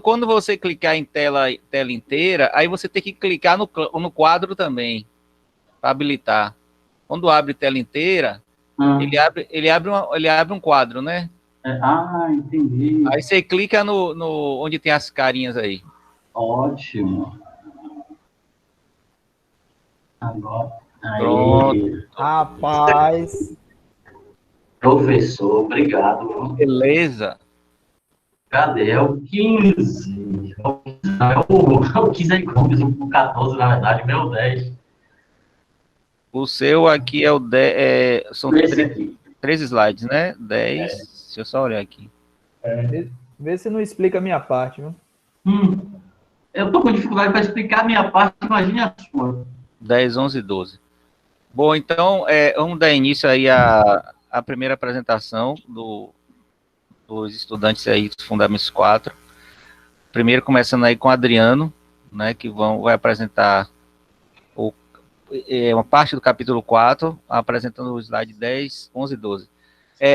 quando você clicar em tela inteira, aí você tem que clicar no quadro também, para habilitar. Quando abre tela inteira, ele abre um quadro, né? Entendi. Aí você clica no onde tem as carinhas aí. Ótimo. Agora, Pronto. aí. Rapaz. Professor, obrigado. Beleza. Cadê? É o 15. O 15 é Gomes, o 14, na verdade, meu 10. O seu aqui é o 10, são Esse aqui. 3 slides, né? 10. Deixa eu só olhar aqui. Vê se não explica a minha parte, viu? Eu tô com dificuldade para explicar a minha parte, imagine a sua. 10, 11 e 12. Bom, então, vamos dar início aí à primeira apresentação dos estudantes aí dos Fundamentos 4. Primeiro, começando aí com o Adriano, né, que vai apresentar uma parte do capítulo 4, apresentando o slide 10, 11 e 12.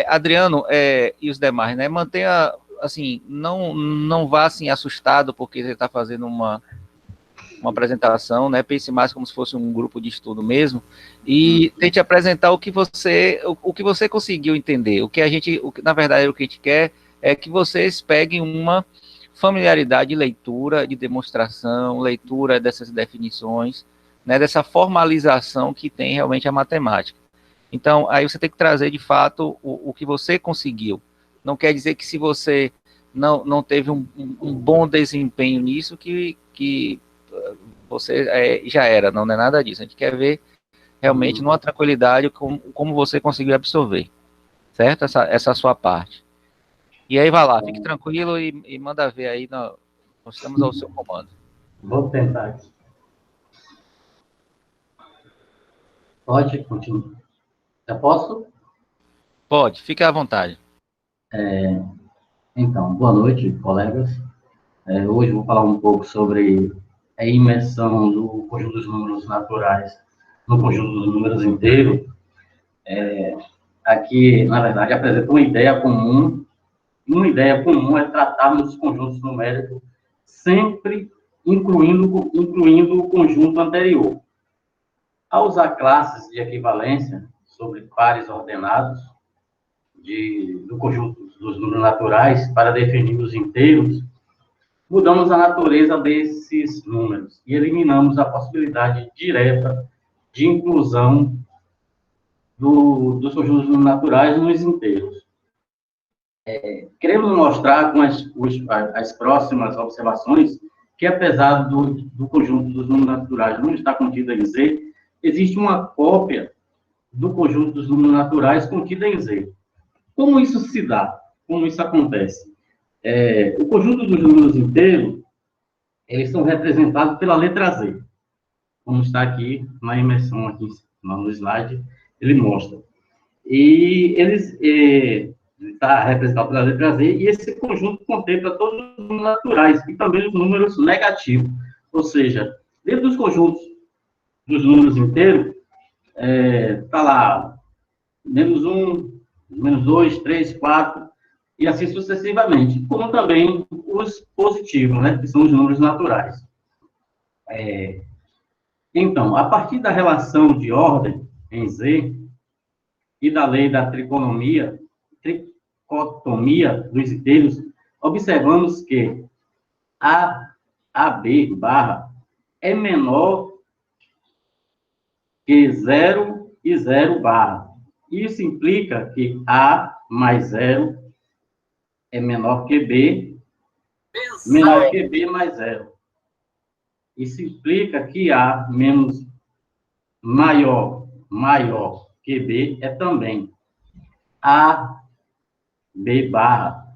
Adriano e os demais, né, mantenha, assim, não vá, assim, assustado porque você está fazendo uma apresentação, né, pense mais como se fosse um grupo de estudo mesmo, e tente apresentar o que você conseguiu entender, na verdade, o que a gente quer é que vocês peguem uma familiaridade de leitura, de demonstração, leitura dessas definições, né, dessa formalização que tem realmente a matemática. Então, aí você tem que trazer, de fato, o que você conseguiu. Não quer dizer que se você não teve um bom desempenho nisso, que você já era, não é nada disso. A gente quer ver realmente numa tranquilidade como você conseguiu absorver, certo? Essa sua parte. E aí vai lá, fique tranquilo e manda ver aí, nós estamos ao seu comando. Vou tentar aqui. Pode continuar. Eu posso? Pode, fique à vontade. Então, boa noite, colegas. Hoje eu vou falar um pouco sobre a imersão do conjunto dos números naturais no conjunto dos números inteiros. Aqui, na verdade, apresenta uma ideia comum. Uma ideia comum é tratarmos os conjuntos numéricos sempre incluindo o conjunto anterior. Ao usar classes de equivalência sobre pares ordenados do conjunto dos números naturais para definir os inteiros, mudamos a natureza desses números e eliminamos a possibilidade direta de inclusão dos conjuntos naturais nos inteiros. Queremos mostrar com as próximas observações que, apesar do conjunto dos números naturais não estar contido em Z, existe uma cópia do conjunto dos números naturais contida em Z. Como isso se dá? Como isso acontece? O conjunto dos números inteiros, eles são representados pela letra Z. Como está aqui na imersão, aqui no slide, ele mostra. E eles está representado pela letra Z, e esse conjunto contempla todos os números naturais e também os números negativos. Ou seja, dentro dos conjuntos dos números inteiros, está lá menos 1, menos 2, 3, 4, e assim sucessivamente, como também os positivos, né, que são os números naturais. Então, a partir da relação de ordem em Z e da lei da tricotomia dos inteiros, observamos que AB barra é menor que 0 e 0 barra. Isso implica que A mais 0 é menor que B, menor que B mais 0. Isso implica que A menos maior que B é também A, B barra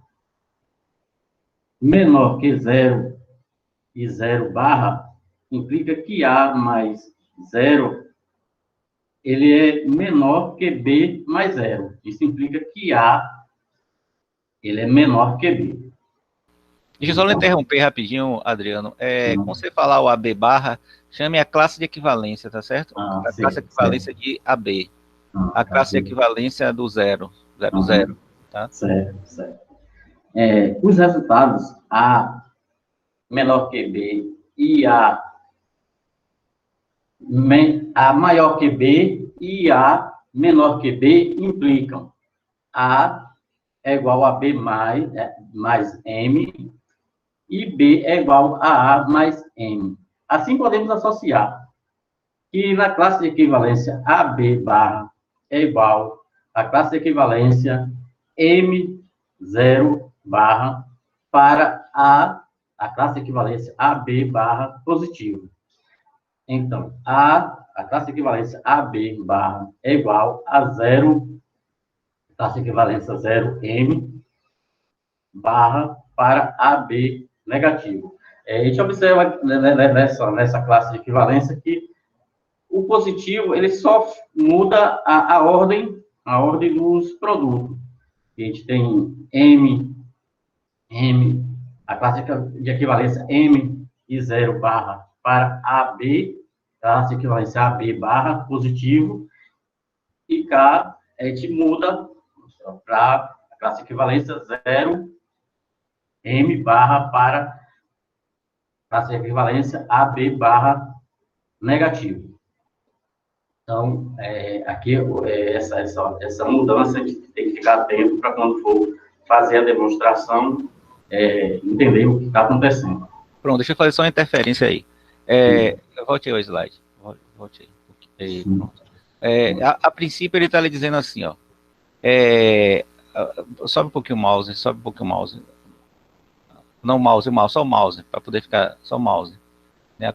menor que 0 e 0 barra, implica que A mais 0 ele é menor que B mais 0. Isso implica que A ele é menor que B. Deixa eu só lhe interromper rapidinho, Adriano. Quando você falar o AB barra, chame a classe de equivalência, tá certo? A classe de equivalência de AB. A classe de equivalência do 0, 0, 0, tá? Certo. Os resultados A menor que B e A maior que B e A menor que B implicam A é igual a B mais M e B é igual a A mais M. Assim, podemos associar que na classe de equivalência AB barra é igual à classe de equivalência M0 barra para a classe de equivalência AB barra positivo. Então, a classe de equivalência AB barra é igual a 0, classe de equivalência 0M barra para AB negativo. A gente observa nessa classe de equivalência que o positivo, ele só muda a ordem dos produtos. A gente tem a classe de equivalência M e 0 barra para AB, classe de equivalência AB barra positivo, e cá a gente muda para a classe de equivalência 0 M barra para a classe de equivalência AB barra negativo. Então, aqui, essa mudança, a gente tem que ficar atento para quando for fazer a demonstração, entender o que está acontecendo. Pronto, deixa eu fazer só uma interferência aí. Volte aí o slide. Volte aí. Pronto. A princípio, ele está lhe dizendo assim, ó. Sobe um pouquinho o mouse, Não o mouse, só o mouse, para poder ficar só o mouse.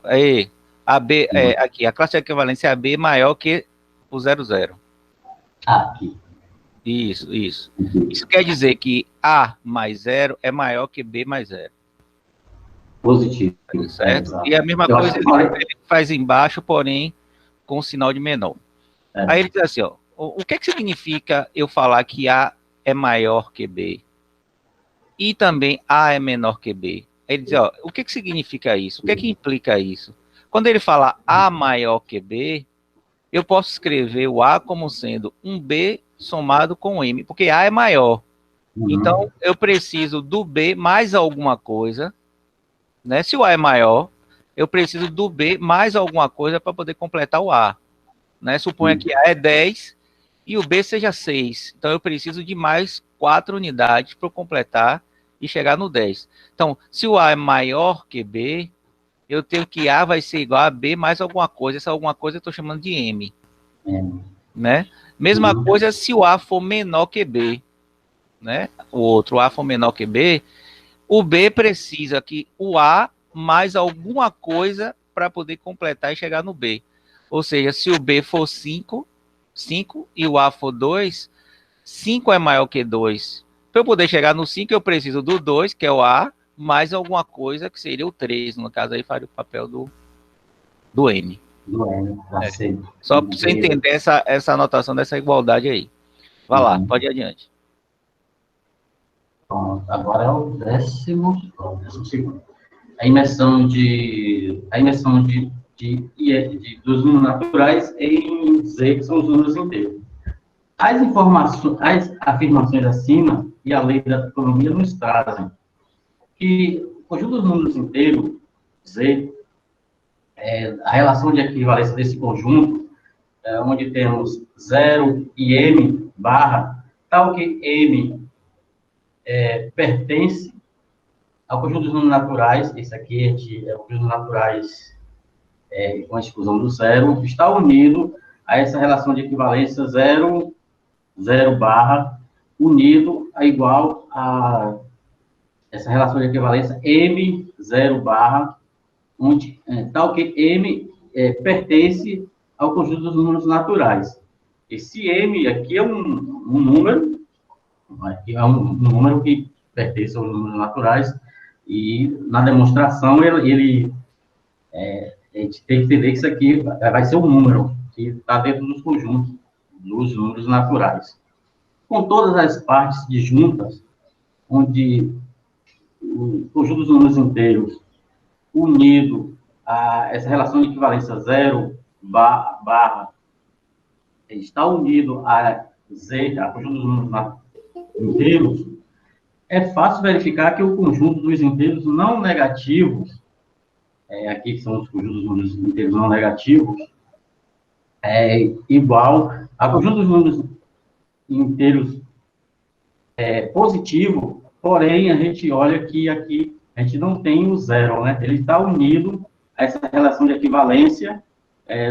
Aí, AB, aqui, a classe de equivalência AB maior que o 00. Aqui. Isso. Isso quer dizer que A mais 0 é maior que B mais 0. Positivo. Certo? E a mesma coisa ele faz embaixo, porém, com o sinal de menor. Aí ele diz assim, ó, o que significa eu falar que A é maior que B? E também A é menor que B? Ele diz, ó, o que significa isso? O que implica isso? Quando ele fala A maior que B, eu posso escrever o A como sendo um B somado com M, porque A é maior. Então, eu preciso do B mais alguma coisa, né? Se o A é maior, eu preciso do B mais alguma coisa para poder completar o A. Né? Suponha que A é 10 e o B seja 6. Então, eu preciso de mais 4 unidades para completar e chegar no 10. Então, se o A é maior que B, eu tenho que A vai ser igual a B mais alguma coisa. Essa alguma coisa eu estou chamando de M. Né? Mesma coisa se o A for menor que B. Né? O outro A for menor que B, o B precisa que o A mais alguma coisa para poder completar e chegar no B. Ou seja, se o B for 5 e o A for 2, 5 é maior que 2. Para eu poder chegar no 5, eu preciso do 2, que é o A, mais alguma coisa, que seria o 3. No caso, aí faria o papel do M. Só para você entender essa anotação dessa igualdade aí. Vai lá, pode ir adiante. Pronto, agora é o 12º. A imersão dos números naturais em Z, que são os números inteiros. As afirmações acima e a lei da economia nos trazem que o conjunto dos números inteiros, Z, a relação de equivalência desse conjunto, onde temos 0 e M barra, tal que M pertence ao conjunto dos números naturais, esse aqui é o conjunto dos naturais com a exclusão do 0, está unido a essa relação de equivalência 0 barra, unido a igual a essa relação de equivalência M0 barra, onde tal que M pertence ao conjunto dos números naturais. Esse M aqui é um número, aqui é um número que pertence aos números naturais, e na demonstração a gente tem que entender que isso aqui vai ser um número que está dentro dos conjuntos dos números naturais. Com todas as partes disjuntas, onde o conjunto dos números inteiros unido a essa relação de equivalência 0 barra está unido a Z, a conjunto dos números inteiros, é fácil verificar que o conjunto dos inteiros não negativos, aqui são os conjuntos dos números inteiros não negativos, é igual a conjunto dos números inteiros positivo, porém, a gente olha que aqui a gente não tem o zero, né? Ele está unido a essa relação de equivalência,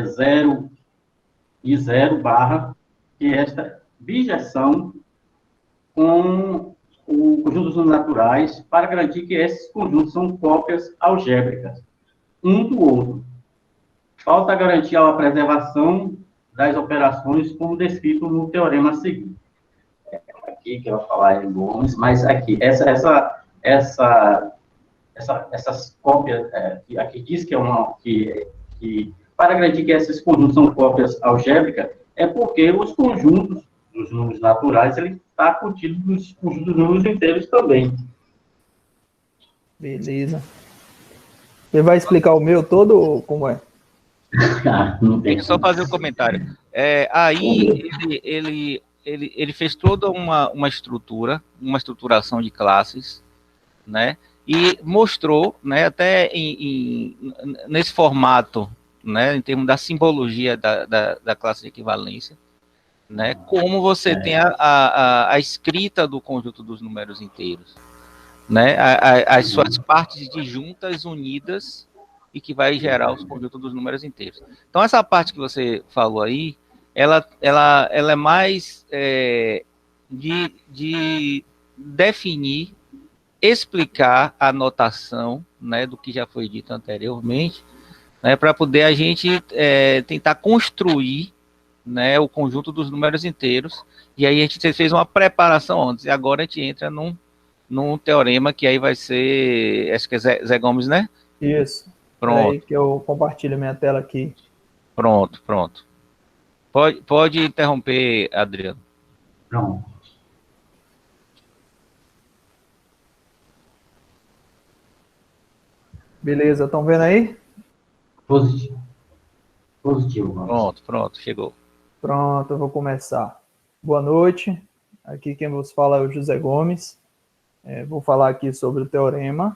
zero e zero barra, que é esta bijeção com o conjunto dos números naturais, para garantir que esses conjuntos são cópias algébricas, um do outro. Falta garantir a preservação das operações, como descrito no teorema a seguir. Aqui, que eu vou falar em Gomes, mas aqui, essas cópias, aqui diz que que para garantir que esses conjuntos são cópias algébricas, é porque os conjuntos dos números naturais, ele está contido nos conjuntos dos números inteiros também. Beleza. Você vai explicar o meu todo ou como é? Não tem. Deixa eu só fazer um comentário. Aí ele fez toda uma estruturação de classes, né? E mostrou, né, até nesse formato, né, em termos da simbologia da classe de equivalência, né, como você tem a escrita do conjunto dos números inteiros, né, as suas partes disjuntas unidas e que vai gerar os conjuntos dos números inteiros. Então, essa parte que você falou aí, ela é mais de definir, explicar a notação, né, do que já foi dito anteriormente, né, para poder a gente tentar construir, né, o conjunto dos números inteiros, e aí a gente fez uma preparação antes, e agora a gente entra num teorema que aí vai ser, acho que é Zé Gomes, né? Isso. Pronto. Aí que eu compartilho minha tela aqui. Pronto. Pode interromper, Adriano. Pronto. Beleza, estão vendo aí? Positivo. Vamos. Pronto, chegou. Pronto, eu vou começar. Boa noite. Aqui quem vos fala é o José Gomes. Vou falar aqui sobre o teorema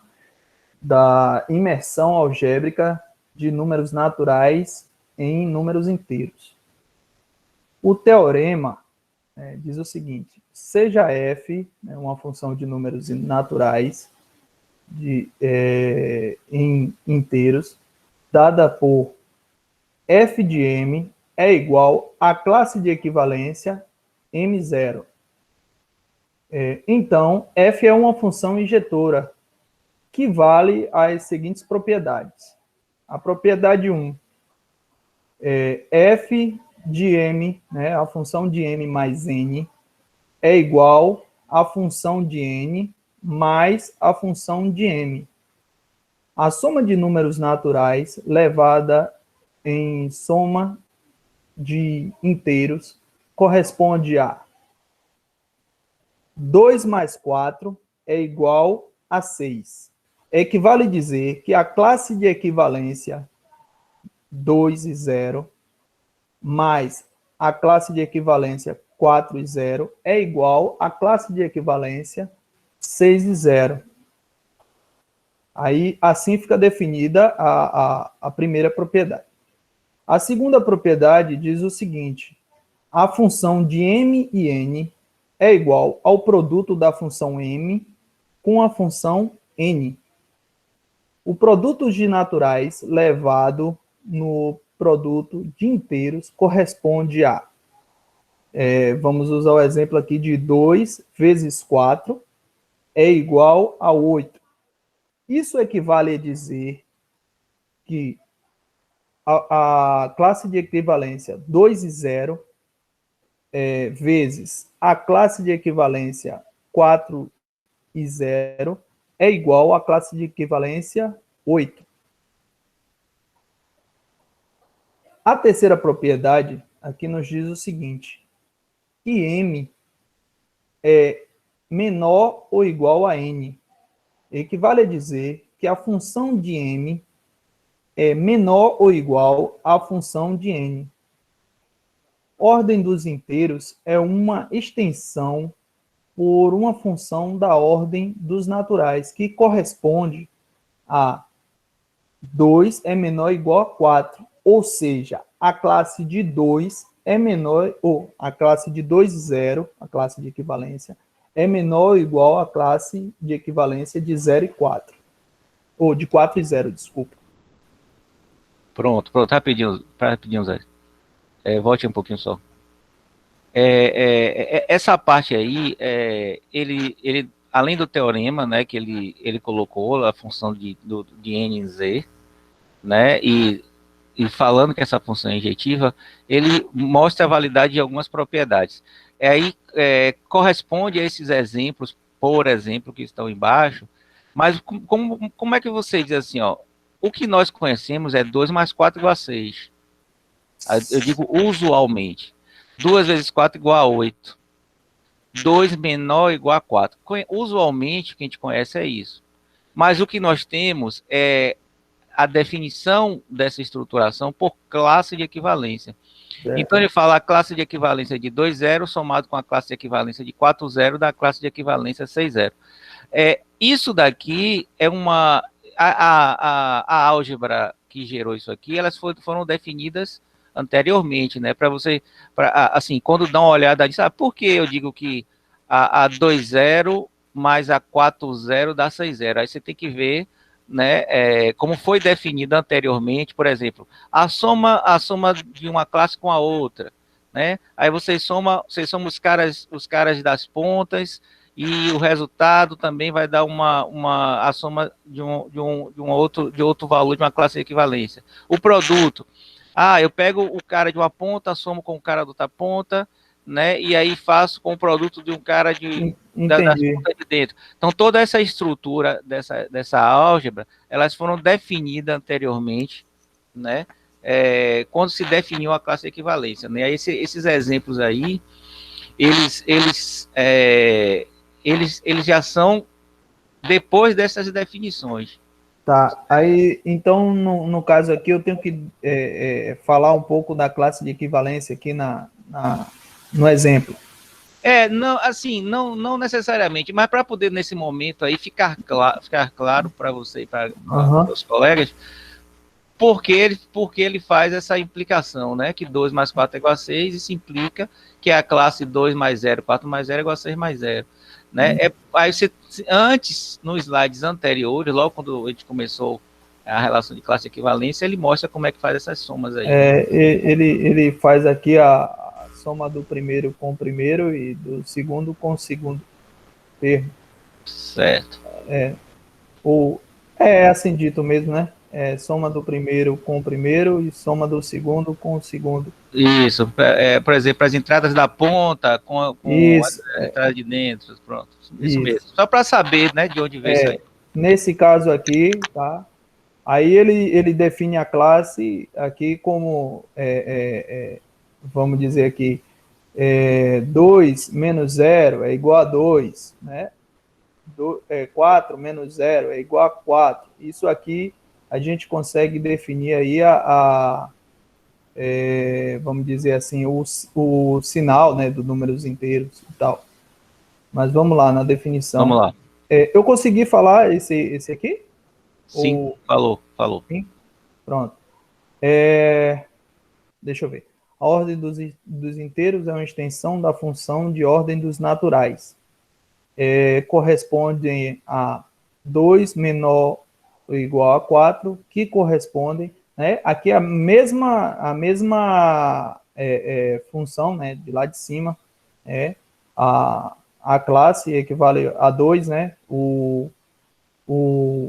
da imersão algébrica de números naturais em números inteiros. O teorema diz o seguinte: seja f uma função de números naturais em inteiros, dada por f de m é igual à classe de equivalência m0. Então, f é uma função injetora que vale as seguintes propriedades. A propriedade 1, f de m, né, a função de m mais n, é igual à função de n mais a função de m. A soma de números naturais levada em soma de inteiros corresponde a 2 mais 4 é igual a 6. Equivale dizer que a classe de equivalência 2 e 0 mais a classe de equivalência 4 e 0 é igual à classe de equivalência 6 e 0. Aí, assim fica definida a primeira propriedade. A segunda propriedade diz o seguinte: a função de m e n é igual ao produto da função m com a função n. O produto de naturais levado no produto de inteiros corresponde a, vamos usar o exemplo aqui de 2 vezes 4 é igual a 8. Isso equivale a dizer que a classe de equivalência 2 e 0 vezes a classe de equivalência 4 e 0 é igual à classe de equivalência 8. A terceira propriedade aqui nos diz o seguinte: que m é menor ou igual a n. Equivale a dizer que a função de m é menor ou igual à função de n. Ordem dos inteiros é uma extensão por uma função da ordem dos naturais, que corresponde a 2 é menor ou igual a 4, ou seja, a classe de 2 é menor, ou a classe de 2, 0, a classe de equivalência, é menor ou igual à classe de equivalência de 0 e 4. Ou de 4 e 0, desculpa. Pronto, rapidinho, Zé. Volte um pouquinho só. Essa parte aí, ele, além do teorema, né, que ele colocou a função de n em z, né, e falando que essa função é injetiva, ele mostra a validade de algumas propriedades. Aí corresponde a esses exemplos, por exemplo, que estão embaixo, mas como é que você diz assim, ó, o que nós conhecemos é 2 mais 4 igual a 6. Eu digo usualmente. 2 vezes 4 igual a 8. 2 menor ou igual a 4. Usualmente, o que a gente conhece é isso. Mas o que nós temos é a definição dessa estruturação por classe de equivalência. Então, ele fala a classe de equivalência de 2, 0 somado com a classe de equivalência de 4, 0 da classe de equivalência 6, 0. Isso daqui é uma... A álgebra que gerou isso aqui, elas foram definidas anteriormente, né? Para você, assim, quando dá uma olhada, diz, por que eu digo que a 2, 0 mais a 4, 0 dá 6, 0? Aí você tem que ver, né, como foi definida anteriormente, por exemplo, a soma de uma classe com a outra, né? Aí vocês somam os caras das pontas, e o resultado também vai dar a soma de outro valor de uma classe de equivalência. O produto, eu pego o cara de uma ponta, somo com o cara da outra ponta, né? E aí faço com o produto de um cara das pontas de dentro. Então, toda essa estrutura dessa álgebra, elas foram definidas anteriormente, né? Quando se definiu a classe de equivalência, né? Aí esses exemplos aí, eles já são depois dessas definições. Tá, aí, então, no caso aqui, eu tenho que falar um pouco da classe de equivalência aqui no exemplo. Não, assim, não necessariamente, mas para poder, nesse momento aí, ficar claro para você e para os colegas, porque ele faz essa implicação, né, que 2 mais 4 é igual a 6, isso implica que a classe 2 mais 0, 4 mais 0 é igual a 6 mais 0. Né? Aí antes, nos slides anteriores, logo quando a gente começou a relação de classe de equivalência, ele mostra como é que faz essas somas aí. Ele faz aqui a soma do primeiro com o primeiro e do segundo com o segundo termo. Certo. É assim dito mesmo, né? Soma do primeiro com o primeiro e soma do segundo com o segundo. Isso, por exemplo, as entradas da ponta com a entrada de dentro, pronto. Isso mesmo. Só para saber, né, de onde vem isso aí. Nesse caso aqui, tá? Aí ele define a classe aqui como, vamos dizer aqui, 2 menos 0 é igual a 2, né? 4 menos 0 é igual a 4. Isso aqui a gente consegue definir aí vamos dizer assim, o sinal, né, dos números inteiros e tal. Mas vamos lá, na definição. Vamos lá. Eu consegui falar esse aqui? Sim, falou. Sim? Pronto. Deixa eu ver. A ordem dos inteiros é uma extensão da função de ordem dos naturais. Correspondem a 2 menor ou igual a 4, que correspondem, né? Aqui a mesma função, né, de lá de cima, a classe equivale a 2, né? O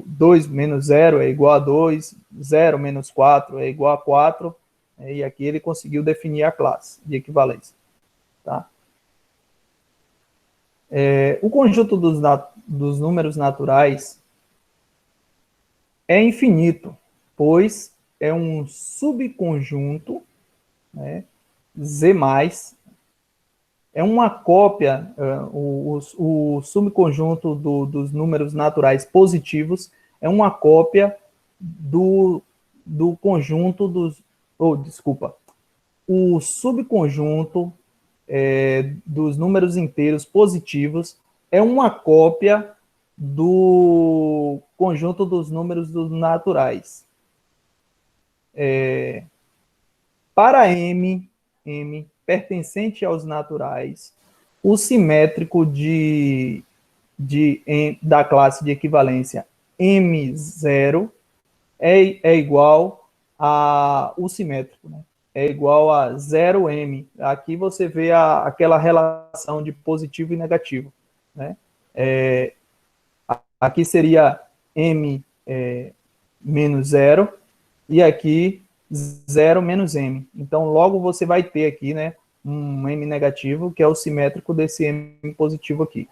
2 menos 0 é igual a 2, 0 menos 4 é igual a 4, e aqui ele conseguiu definir a classe de equivalência. Tá? O conjunto dos números naturais é infinito, pois é um subconjunto, né, Z+, é uma cópia, o subconjunto dos números naturais positivos é uma cópia do conjunto o subconjunto dos números inteiros positivos é uma cópia do conjunto dos números dos naturais. Para M pertencente aos naturais, o simétrico da classe de equivalência M0 é igual a o simétrico, né? É igual a 0M. Aqui você vê aquela relação de positivo e negativo, né? Aqui seria M menos 0 e aqui 0 menos M. Então, logo você vai ter aqui, né, um M negativo, que é o simétrico desse M positivo aqui.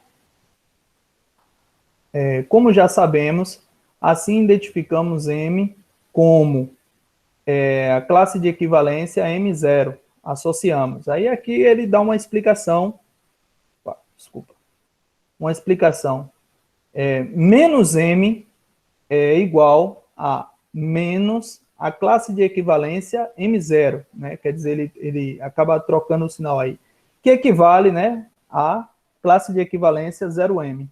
Como já sabemos, assim identificamos M como a classe de equivalência M0. Associamos. Aí aqui ele dá uma explicação. Uma explicação. Menos M é igual a menos a classe de equivalência M0, né? Quer dizer, ele acaba trocando o sinal aí, que equivale, né, a classe de equivalência 0M.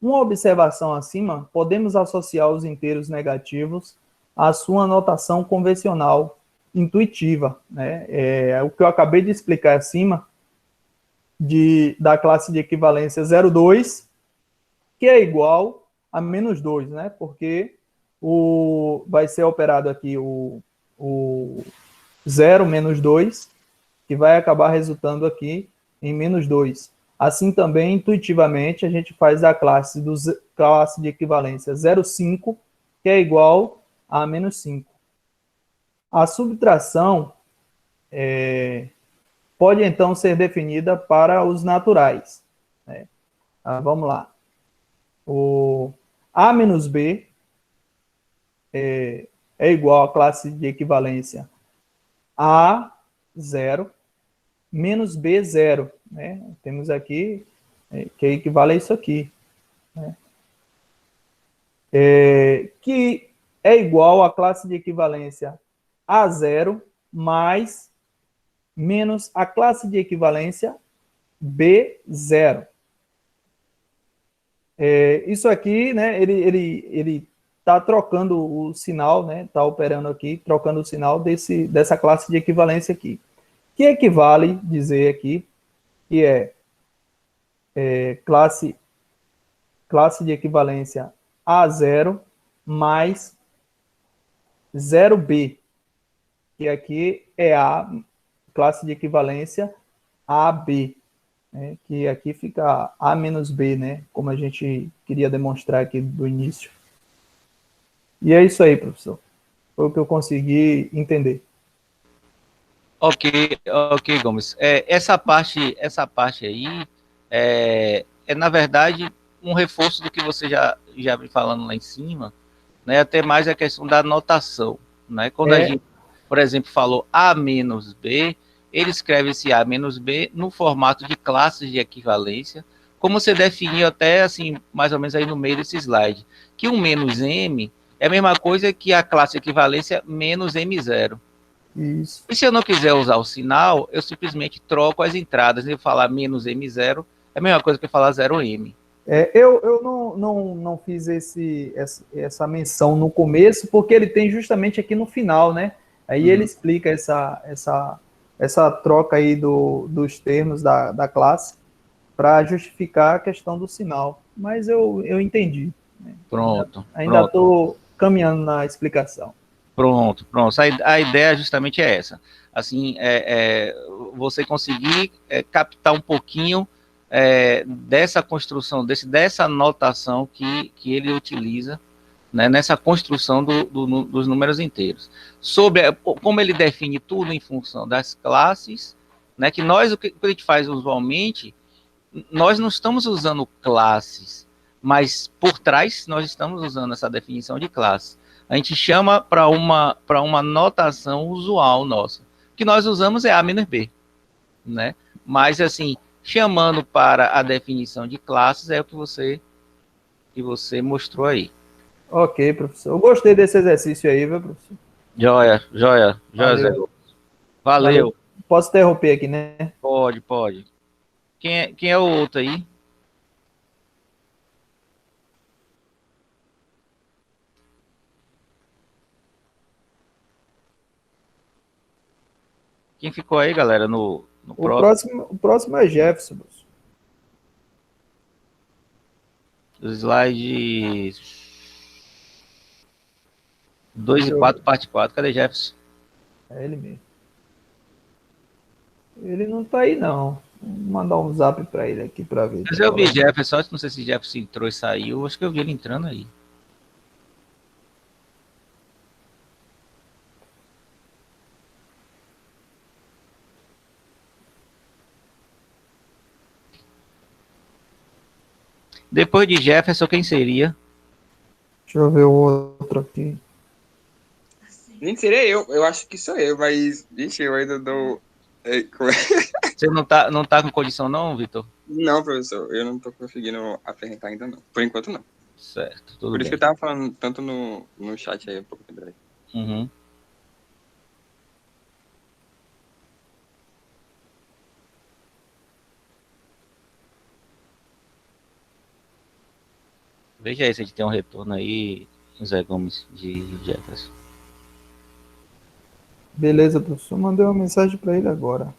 Uma observação acima, podemos associar os inteiros negativos à sua notação convencional, intuitiva, né? O que eu acabei de explicar acima, da classe de equivalência 0,2, que é igual a menos 2, né? Porque vai ser operado aqui o 0 menos 2, que vai acabar resultando aqui em menos 2. Assim também, intuitivamente, a gente faz a classe de equivalência 0,5, que é igual a menos 5. A subtração pode, então, ser definida para os naturais, né? Vamos lá. O A menos B é igual à classe de equivalência A0 menos B0, né? Temos aqui que equivale a isso aqui, né? Que é igual à classe de equivalência A0 mais menos a classe de equivalência B0. Isso aqui, né, ele está trocando o sinal, né, está operando aqui, trocando o sinal dessa classe de equivalência aqui, que equivale, dizer aqui, que classe de equivalência A0 mais 0B, que aqui é a classe de equivalência AB, né, que aqui fica A menos B, né, como a gente queria demonstrar aqui do início. E é isso aí, professor. Foi o que eu consegui entender. Ok, Gomes. Essa parte aí na verdade, um reforço do que você já vem falando lá em cima, né? Até mais a questão da notação, né? Quando a gente, por exemplo, falou A menos B, ele escreve esse A menos B no formato de classes de equivalência, como você definiu até, assim, mais ou menos aí no meio desse slide, que um menos M é a mesma coisa que a classe de equivalência menos M0. Isso. E se eu não quiser usar o sinal, eu simplesmente troco as entradas. Eu falar menos M0 é a mesma coisa que eu falar 0M. Eu não fiz essa menção no começo, porque ele tem justamente aqui no final, né? Aí ele explica essa troca aí dos termos da classe para justificar a questão do sinal. Mas eu entendi, né? Pronto. Ainda estou caminhando na explicação. Pronto. A ideia justamente é essa. Assim, você conseguir captar um pouquinho dessa construção, dessa notação que ele utiliza, né, nessa construção dos números inteiros. Sobre como ele define tudo em função das classes, né, que o que a gente faz usualmente, nós não estamos usando classes, mas por trás nós estamos usando essa definição de classe. A gente chama para uma notação usual nossa. O que nós usamos é A menos B, né? Mas, assim, chamando para a definição de classes é o que você mostrou aí. Ok, professor. Eu gostei desse exercício aí, viu, professor? Joia, Zé. Valeu. Posso interromper aqui, né? Pode, pode. Quem é o outro aí? Quem ficou aí, galera, no próximo? O próximo é Jefferson. Moço. Os slides 2 Deixa e eu 4, ver. parte 4. Cadê Jefferson? É ele mesmo. Ele não tá aí, não. Vou mandar um zap pra ele aqui pra ver. Mas eu vi Jefferson, não sei se Jefferson entrou e saiu. Acho que eu vi ele entrando aí. Depois de Jefferson, quem seria? Deixa eu ver o outro aqui. Nem seria eu acho que sou eu, mas, vixe, eu ainda dou. Você não tá com condição, não, Vitor? Não, professor, eu não tô conseguindo apresentar ainda, não. Por enquanto, não. Certo, tudo Por isso bem. que eu tava falando tanto no chat aí, um pouco tempo aí. Uhum. Veja aí se a gente tem um retorno aí, Zé Gomes, de Jefferson. Beleza, professor. Mandei uma mensagem pra ele agora.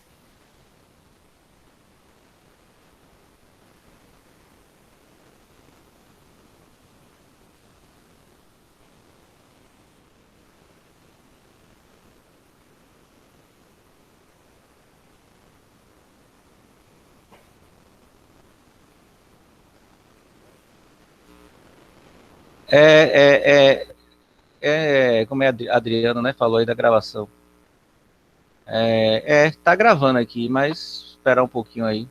Como é Adriano, né? Falou aí da gravação. Tá gravando aqui, mas esperar um pouquinho aí.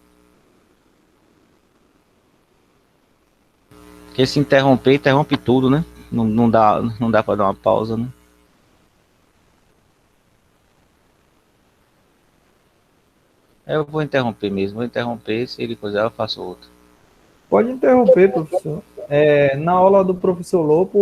Porque se interromper, interrompe tudo, né? Não dá para dar uma pausa, né? Eu vou interromper mesmo, vou interromper, se ele quiser eu faço outro. Pode interromper, professor. Na aula do professor Lopo,